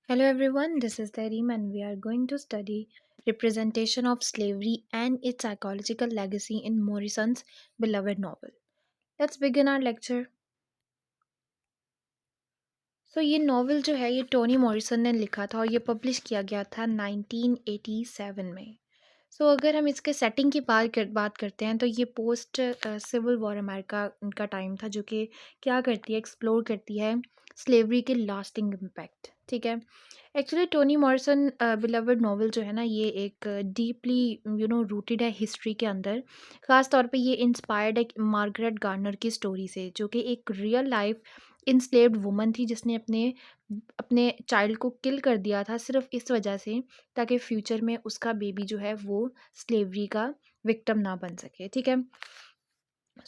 Hello everyone, this is Tareem and we are going to study representation of slavery and its psychological legacy in Morrison's beloved novel. Let's begin our lecture. ये novel जो है ये Tony Morrison ने लिखा था और ये publish किया गया था 1987 में। अगर हम इसके सेटिंग की बात करते हैं तो ये पोस्ट सिविल वॉर अमेरिका का टाइम था जो कि क्या करती है एक्सप्लोर करती है स्लेवरी के लास्टिंग इम्पैक्ट। ठीक है। Actually Tony Morrison beloved novel जो है ना ये एक डीपली रूटेड है हिस्ट्री के अंदर। ख़ास तौर पे ये इंस्पायर्ड है मार्गरेट गार्नर की स्टोरी से जो कि एक रियल लाइफ इंस्लेव्ड वुमन थी जिसने अपने अपने चाइल्ड को किल कर दिया था सिर्फ इस वजह से ताकि फ्यूचर में उसका बेबी जो है वो स्लेवरी का विक्टिम ना बन सके। ठीक है।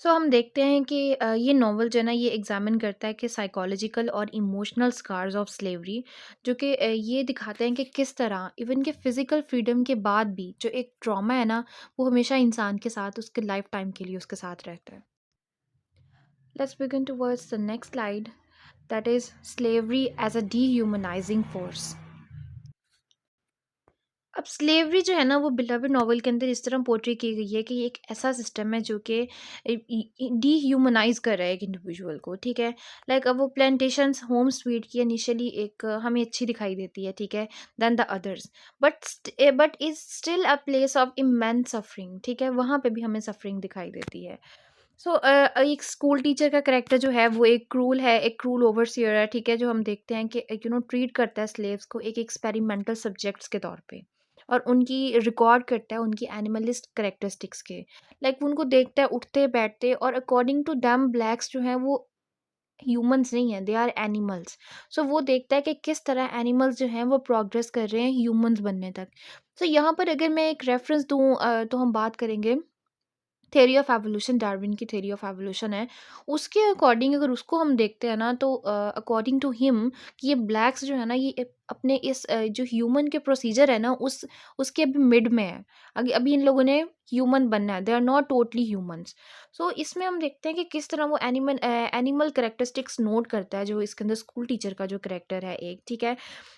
हम देखते हैं कि ये नॉवल जो है ना ये एग्जामिन करता है कि साइकोलॉजिकल और इमोशनल स्कार्स ऑफ स्लेवरी जो कि ये दिखाते हैं कि किस तरह इवन के फिजिकल फ्रीडम के बाद भी जो एक ट्रॉमा है ना वो हमेशा इंसान के साथ उसके लाइफ टाइम के लिए उसके साथ रहता है। Let's begin towards the next slide, that is slavery as a dehumanising force. अब स्लेवरी जो है ना वो बिलवड नॉवल के अंदर इस तरह पोर्ट्रे की गई है कि ये एक ऐसा सिस्टम है जो कि डीह्यूमनाइज कर रहा है एक इंडिविजुअल को। ठीक है। लाइक अब वो प्लांटेशंस होम स्वीट की इनिशियली एक हमें अच्छी दिखाई देती है। ठीक है। Then the others but is still a place of immense suffering. ठीक है। वहाँ पे भी हमें सफरिंग दिखाई देती है। एक स्कूल टीचर का कैरेक्टर जो है वो एक क्रूल है, एक क्रूल ओवरसियर है। ठीक है। जो हम देखते हैं कि ट्रीट करता है स्लेव्स को एक एक्सपेरिमेंटल सब्जेक्ट्स के तौर पे और उनकी रिकॉर्ड करता है उनकी एनिमलिस्ट करेक्टरिस्टिक्स के। लाइक उनको देखता है उठते बैठते और अकॉर्डिंग टू दैम ब्लैक्स जो हैं वो ह्यूमंस नहीं है, दे आर एनिमल्स। वो देखता है कि किस तरह एनिमल्स जो हैं वो प्रोग्रेस कर रहे हैं ह्यूमंस बनने तक। यहाँ पर अगर मैं एक रेफरेंस दूँ तो हम बात करेंगे थ्योरी ऑफ एवोल्यूशन, डार्विन की थ्योरी ऑफ एवोल्यूशन है। उसके अकॉर्डिंग अगर उसको हम देखते हैं ना तो अकॉर्डिंग टू हिम कि ये ब्लैक्स जो है ना ये अपने इस जो ह्यूमन के प्रोसीजर है ना उसके अभी मिड में है। अभी अभी इन लोगों ने ह्यूमन बनना है, they are not totally humans. इसमें हम देखते हैं कि किस तरह वो एनिमल करेक्टरिस्टिक्स नोट करता है जो इसके अंदर स्कूल टीचर का जो करेक्टर है एक। ठीक है।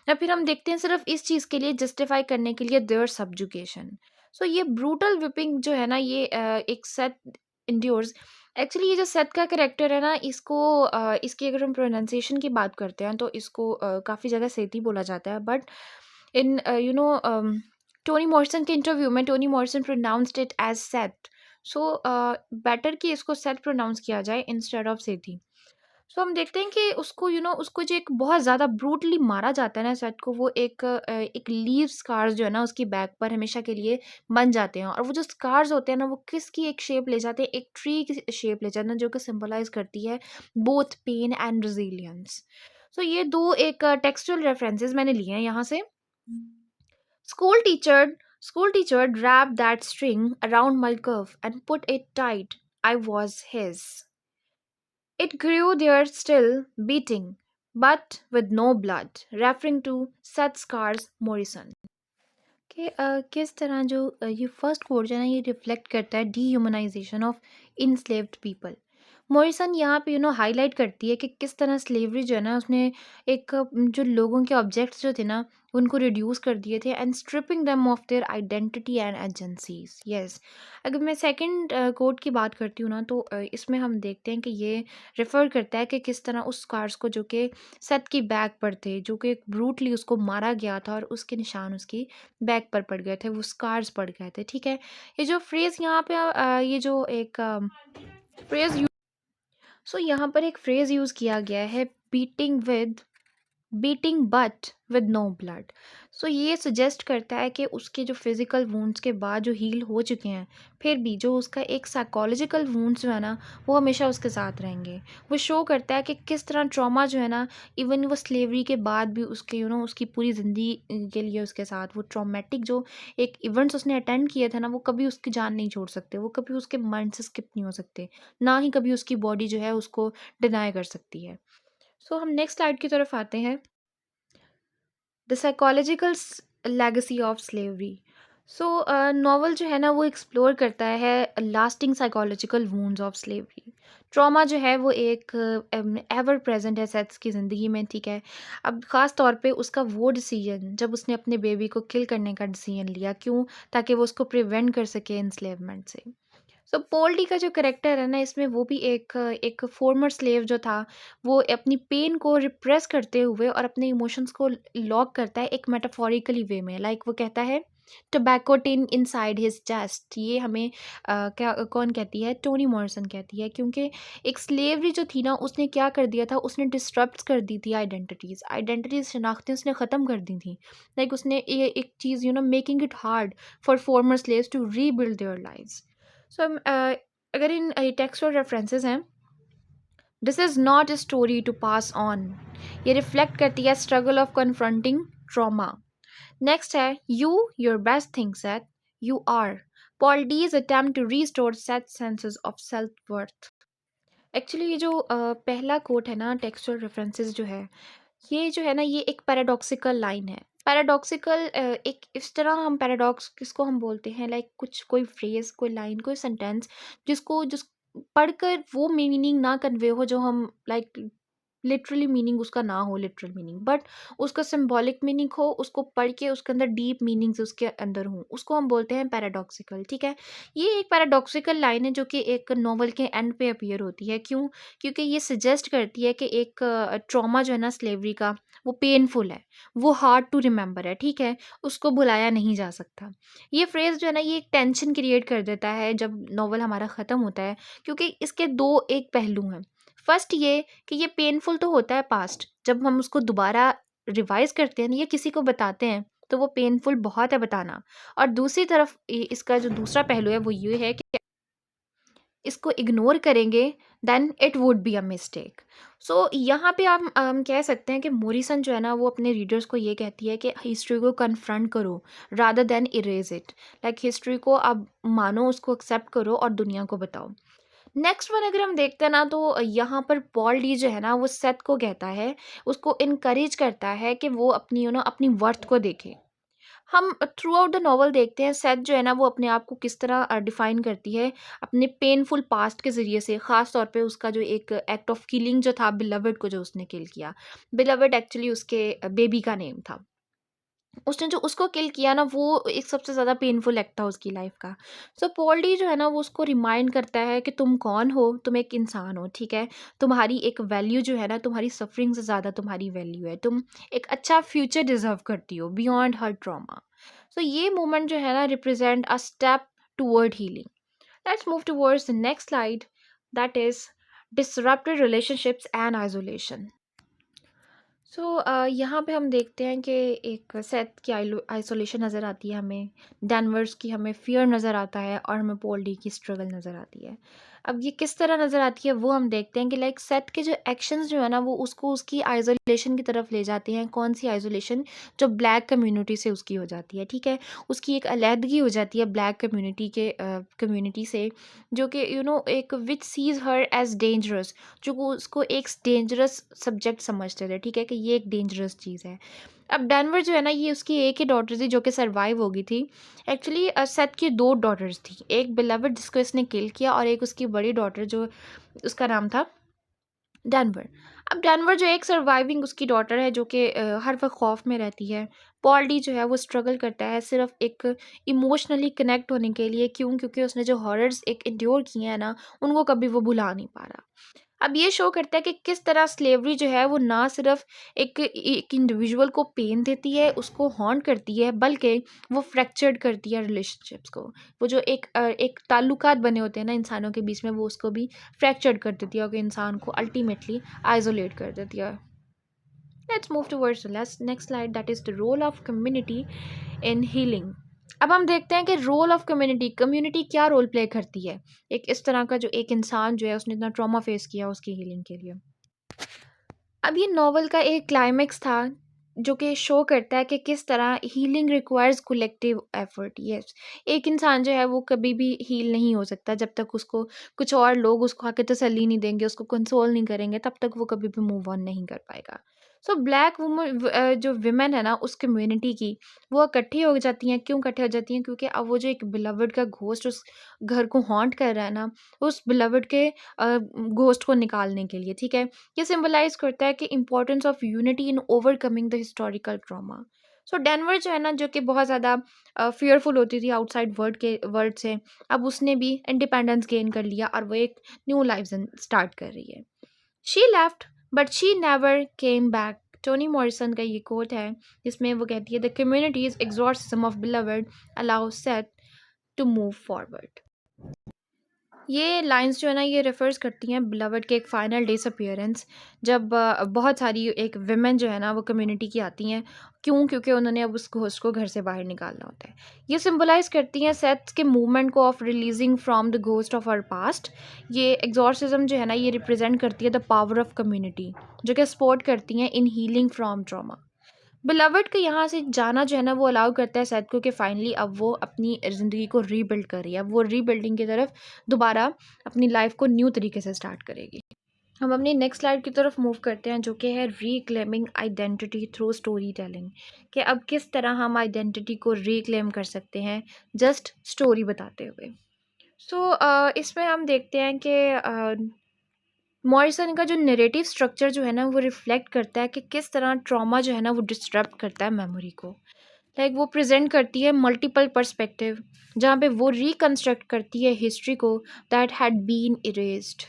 या फिर हम देखते हैं सिर्फ इस चीज़ के लिए जस्टिफाई करने के लिए देयर सब्जुकेशन। ये ब्रूटल विपिंग जो है ना ये एक सेट इंड्योर्स। एक्चुअली ये जो सेट का कैरेक्टर है ना इसको इसकी अगर हम प्रोनाउंसिएशन की बात करते हैं तो इसको काफ़ी जगह सेती बोला जाता है बट इन टोनी मॉर्सन के इंटरव्यू में Toni Morrison pronounced it as Sethe. Better कि इसको सेट प्रोनाउंस किया जाए इंस्टेड ऑफ सेती। हम देखते हैं कि उसको उसको जो एक बहुत ज़्यादा ब्रूटली मारा जाता है ना सेट को, वो एक लीव स्कार्स जो है ना उसकी बैक पर हमेशा के लिए बन जाते हैं और वो जो स्कार्स होते हैं ना वो किसकी एक शेप ले जाते हैं, एक ट्री की शेप ले जाते हैं जो कि सिंबलाइज करती है बोथ पेन एंड रेजिलियंस। ये दो एक टेक्सचुअल रेफरेंसेस मैंने लिए हैं यहाँ से। School teacher School teacher wrapped that string around my cuff and put it tight. I was his. It grew there still, beating, but with no blood, referring to Seth Scars Morrison. कि किस तरह जो ये first code जो है ना ये reflect करता है डीह्यूमनाइजेशन ऑफ इनस्लेव्ड पीपल। मॉरिसन यहाँ पे हाईलाइट करती है कि किस तरह स्लेवरी जो है ना उसने एक जो लोगों के ऑब्जेक्ट्स जो थे ना उनको रिड्यूस कर दिए थे and stripping them of their identity and agencies. Yes. अगर मैं सेकंड कोड की बात करती हूँ ना तो इसमें हम देखते हैं कि ये रेफर करता है कि किस तरह उस कार्स को जो कि सेथ की बैक पर थे जो कि ब्रूटली उसको मारा गया था और उसके निशान उसकी बैक पर पड़ गए थे, वो स्कार्स पड़ गए थे। ठीक है। ये जो फ्रेज़ यहाँ पे ये जो एक फ्रेज़ यू यहाँ पर एक फ्रेज़ यूज़ किया गया है, beating but with no blood. ये सजेस्ट करता है कि उसके जो फिज़िकल वुंड्स के बाद जो हील हो चुके हैं फिर भी जो उसका एक साइकोलॉजिकल वुंड्स जो है ना वो हमेशा उसके साथ रहेंगे। वो शो करता है कि किस तरह ट्रॉमा जो है ना इवन वो स्लेवरी के बाद भी उसके उसकी पूरी ज़िंदगी के लिए उसके साथ वो ट्रॉमेटिक जो एक इवेंट्स उसने अटेंड किए थे ना वो कभी उसकी जान नहीं छोड़ सकते, वो कभी उसके माइंड से स्किप नहीं हो सकते, ना ही कभी उसकी बॉडी जो है उसको डिनाई कर सकती है। हम नेक्स्ट स्लाइड की तरफ आते हैं। The psychological legacy of slavery. Novel जो है ना वो एक्सप्लोर करता है lasting psychological wounds of slavery. Trauma जो है वो एक एवर प्रेजेंट है सेथ्स की ज़िंदगी में, ठीक है। अब ख़ास तौर पे उसका वो डिसीजन जब उसने अपने बेबी को किल करने का डिसीजन लिया, क्यों? ताकि वो उसको प्रिवेंट कर सके एन्स्लेवमेंट से। सो पॉल डी का जो कैरेक्टर है ना, इसमें वो भी एक फॉर्मर स्लेव जो था, वो अपनी पेन को रिप्रेस करते हुए और अपने इमोशंस को लॉक करता है एक मेटाफोरिकली वे में। लाइक वो कहता है tobacco tin inside his chest. ये हमें क्या कौन कहती है? टोनी मॉरिसन कहती है, क्योंकि एक स्लेवरी जो थी ना, उसने क्या कर दिया था, उसने डिस्टर्ब्स कर दी थी आइडेंटिटीज शनाख्तें उसने ख़त्म कर दी थी। लाइक उसने ये एक चीज़ making it hard for former slaves to rebuild their lives. So अगर इन टेक्सुअल रेफरेंसेस हैं, this is not a story to pass on. ये रिफ्लेक्ट करती है struggle of confronting trauma. Next है you your best thing Sethe you are. Paul D's attempt to restore Sethe senses of self worth. Actually ये जो पहला coat है ना, textual references जो है, ये जो है ना, ये एक पैराडॉक्सिकल लाइन है। पैराडॉक्सिकल एक इस तरह हम पैराडॉक्स किसको हम बोलते हैं, लाइक कुछ कोई फ्रेज, कोई लाइन, कोई सेंटेंस जिस पढ़कर वो मीनिंग ना कन्वे हो जो हम लाइक लिटरली मीनिंग उसका ना हो, लिटरल मीनिंग, बट उसका सिंबॉलिक मीनिंग हो, उसको पढ़ के उसके अंदर डीप मीनिंग्स उसके अंदर हों, उसको हम बोलते हैं पैराडॉक्सिकल, ठीक है। ये एक पैराडॉक्सिकल लाइन है जो कि एक नॉवल के एंड पे अपीयर होती है, क्यों? क्योंकि ये सजेस्ट करती है कि एक ट्रॉमा जो है ना स्लेवरी का, वो पेनफुल है, वो हार्ड टू रिमेंबर है, ठीक है, उसको भुलाया नहीं जा सकता। ये फ्रेज जो है ना, ये एक टेंशन क्रिएट कर देता है जब नॉवल हमारा ख़त्म होता है, क्योंकि इसके दो एक पहलू हैं। फर्स्ट ये कि ये पेनफुल तो होता है पास्ट, जब हम उसको दोबारा रिवाइज करते हैं या किसी को बताते हैं तो वो पेनफुल बहुत है बताना। और दूसरी तरफ इसका जो दूसरा पहलू है वो ये है कि इसको इग्नोर करेंगे then it would be a mistake. So यहाँ पे हम कह सकते हैं कि मोरिसन जो है ना, वो अपने रीडर्स को ये कहती है कि हिस्ट्री को कन्फ्रंट करो rather than erase it. Like history को अब मानो, उसको एक्सेप्ट करो और दुनिया को बताओ। नेक्स्ट वन अगर हम देखते हैं ना, तो यहाँ पर पॉल डी जो है ना, वो सेथ को कहता है, उसको इनकरेज करता है कि वो अपनी अपनी वर्थ को देखे। हम थ्रू आउट द नॉवल देखते हैं सेथ जो है ना, वो अपने आप को किस तरह डिफाइन करती है अपने पेनफुल पास्ट के ज़रिए से, ख़ास तौर पे उसका जो एक एक्ट ऑफ किलिंग जो था बिलवड को, जो उसने किल किया। बिलवड एक्चुअली उसके बेबी का नेम था। उसने जो उसको किल किया ना, वो एक सबसे ज़्यादा पेनफुल एक्ट था उसकी लाइफ का। सो पॉल डी जो है ना, वो उसको रिमाइंड करता है कि तुम कौन हो, तुम एक इंसान हो, ठीक है। तुम्हारी एक वैल्यू जो है ना, तुम्हारी सफरिंग से ज़्यादा तुम्हारी वैल्यू है। तुम एक अच्छा फ्यूचर डिजर्व करती हो बियॉन्ड हर ट्रॉमा। सो ये मोमेंट जो है ना, represent a step toward healing. Let's move towards the next slide, that is disrupted relationships and isolation. So यहाँ पे हम देखते हैं कि एक सेथ की आइसोलेशन नज़र आती है हमें, डैनवर्स की हमें फियर नज़र आता है और हमें पॉल डी की स्ट्रगल नज़र आती है। अब ये किस तरह नज़र आती है वो हम देखते हैं कि लाइक सेथ के जो एक्शंस जो है ना, वो उसको उसकी आइसोलेशन की तरफ ले जाते हैं। कौन सी आइसोलेशन? जो ब्लैक कम्युनिटी से उसकी हो जाती है, ठीक है। उसकी एक अलहदगी हो जाती है ब्लैक कम्युनिटी से, जो कि एक विच सीज हर एज डेंजरस, जो वो उसको एक डेंजरस सब्जेक्ट समझते थे, ठीक है, कि ये एक डेंजरस चीज़ है। अब डैनवर जो है ना, ये उसकी एक ही डॉटर थी जो कि सर्वाइव हो गई थी। एक्चुअली सेथ की दो डॉटर्स थी, एक बिलवड जिसको इसने किल किया और एक उसकी बड़ी डॉटर जो उसका नाम था डैनवर। अब डैनवर जो एक सर्वाइविंग उसकी डॉटर है, जो कि हर वक्त खौफ में रहती है। पॉल डी जो है वो स्ट्रगल करता है सिर्फ एक इमोशनली कनेक्ट होने के लिए, क्यों? क्योंकि उसने जो हॉरर्स एक इंड्योर किए हैं ना, उनको कभी वो भुला नहीं पा रहा। अब ये शो करता है कि किस तरह स्लेवरी जो है वो ना सिर्फ एक इंडिविजुअल को पेन देती है, उसको हॉन्ट करती है, बल्कि वो फ्रैक्चर्ड करती है रिलेशनशिप्स को। वो जो एक ताल्लुकात बने होते हैं ना इंसानों के बीच में, वो उसको भी फ्रैक्चर्ड कर देती है और इंसान को अल्टीमेटली आइसोलेट कर देती है। Let's move towards the next slide, that is the role of community in healing. अब हम देखते हैं कि रोल ऑफ कम्युनिटी, कम्युनिटी क्या रोल प्ले करती है एक इस तरह का, जो एक इंसान जो है उसने इतना ट्रॉमा फेस किया उसकी हीलिंग के लिए। अब ये नॉवल का एक क्लाइमेक्स था जो कि शो करता है कि किस तरह healing requires collective effort. Yes, एक इंसान जो है वो कभी भी हील नहीं हो सकता जब तक उसको कुछ और लोग उसको आके तसल्ली नहीं देंगे, उसको कंसोल नहीं करेंगे, तब तक वो कभी भी मूव ऑन नहीं कर पाएगा। सो ब्लैक जो विमेन है ना उस कम्युनिटी की, वो इकट्ठी हो जाती हैं। क्यों इकट्ठी हो जाती हैं? क्योंकि अब वो जो एक बिलवड का घोस्ट उस घर को हॉन्ट कर रहा है ना, उस बिलवड के घोस्ट को निकालने के लिए, ठीक है? ये सिंबलाइज करता है कि importance of unity in overcoming the historical trauma. So Denver जो है ना, जो कि बहुत ज़्यादा फियरफुल होती थी आउटसाइड वर्ल्ड से, अब उसने भी इंडिपेंडेंस गेन कर लिया और वो एक न्यू लाइफ स्टार्ट कर रही है। She left but she never came back. Toni Morrison का ये कोट है जिसमें वो कहती है, the communities exorcism of Beloved allow Sethe to move forward. ये लाइंस जो है ना, ये रेफर्स करती हैं बिलवड के एक फाइनल डिसअपीयरेंस, जब बहुत सारी एक विमेन जो है ना वो कम्युनिटी की आती हैं। क्यों? क्योंकि उन्होंने अब उस घोस्ट को घर से बाहर निकालना होता है। ये सिंबलाइज करती हैं सेथ के मूवमेंट को of releasing from the ghost of our past. ये एग्जॉर्सिज्म जो है ना, ये रिप्रेजेंट करती है द पावर ऑफ कम्युनिटी, जो कि सपोर्ट करती हैं इन हीलिंग फ्रॉम ट्रॉमा। बिलवड के यहाँ से जाना जो है ना, वो अलाउ करता है सेथ को कि फाइनली अब वो अपनी ज़िंदगी को रीबिल्ड कर रही है। अब वो रीबिल्डिंग की तरफ दोबारा अपनी लाइफ को न्यू तरीके से स्टार्ट करेगी। हम अपनी नेक्स्ट स्लाइड की तरफ मूव करते हैं, जो कि है रीक्लेमिंग आइडेंटिटी थ्रू स्टोरी टेलिंग। कि अब किस तरह हम आइडेंटिटी को रीक्लेम कर सकते हैं जस्ट स्टोरी बताते हुए। इसमें हम देखते हैं कि मॉरिसन का जो नैरेटिव स्ट्रक्चर जो है ना, वो रिफ्लेक्ट करता है कि किस तरह ट्रॉमा जो है ना वो डिस्टर्ब करता है मेमोरी को। लाइक वो प्रेजेंट करती है मल्टीपल पर्सपेक्टिव, जहाँ पे वो रिकन्स्ट्रक्ट करती है हिस्ट्री को दैट हैड बीन इरेज्ड।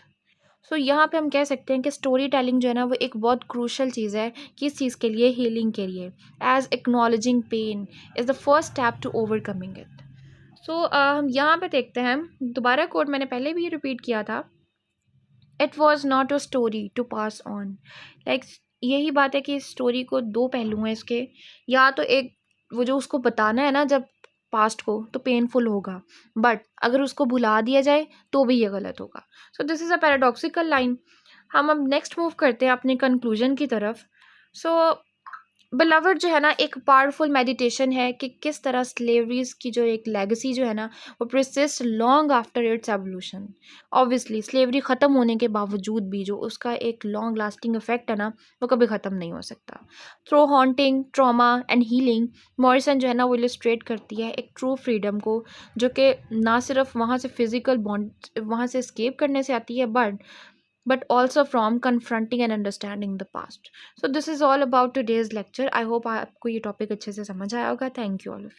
यहाँ पे हम कह सकते हैं कि स्टोरी टेलिंग जो है ना, वो एक बहुत क्रूशल चीज़ है किस चीज़ के लिए? हीलिंग के लिए। As acknowledging pain is the first step to overcoming it. हम यहाँ पे देखते हैं, दोबारा कोट मैंने पहले भी रिपीट किया था, it was not a story to pass on. Like यही बात है कि इस स्टोरी को दो पहलू हैं इसके। या तो एक, वो जो उसको बताना है ना जब पास्ट को, तो पेनफुल होगा, बट अगर उसको भुला दिया जाए तो भी ये गलत होगा। This is a paradoxical line. हम अब नेक्स्ट मूव करते हैं अपने कंक्लूजन की तरफ। सो बिलवड जो है ना, एक पावरफुल मेडिटेशन है कि किस तरह स्लेवरीज की जो एक लेगेसी जो है ना, वो persist long after it's evolution. Obviously slavery ख़त्म होने के बावजूद भी जो उसका एक लॉन्ग लास्टिंग इफेक्ट है ना, वो कभी ख़त्म नहीं हो सकता। Through haunting trauma and healing, Morrison जो है ना वो इलस्ट्रेट करती है एक ट्रू फ्रीडम को, जो कि ना सिर्फ वहाँ से फिजिकल बॉन्ड वहाँ से escape करने से आती है, but also from confronting and understanding the past. So this is all about today's lecture. I hope आपको ये टॉपिक अच्छे से समझ आया होगा. Thank you all of you.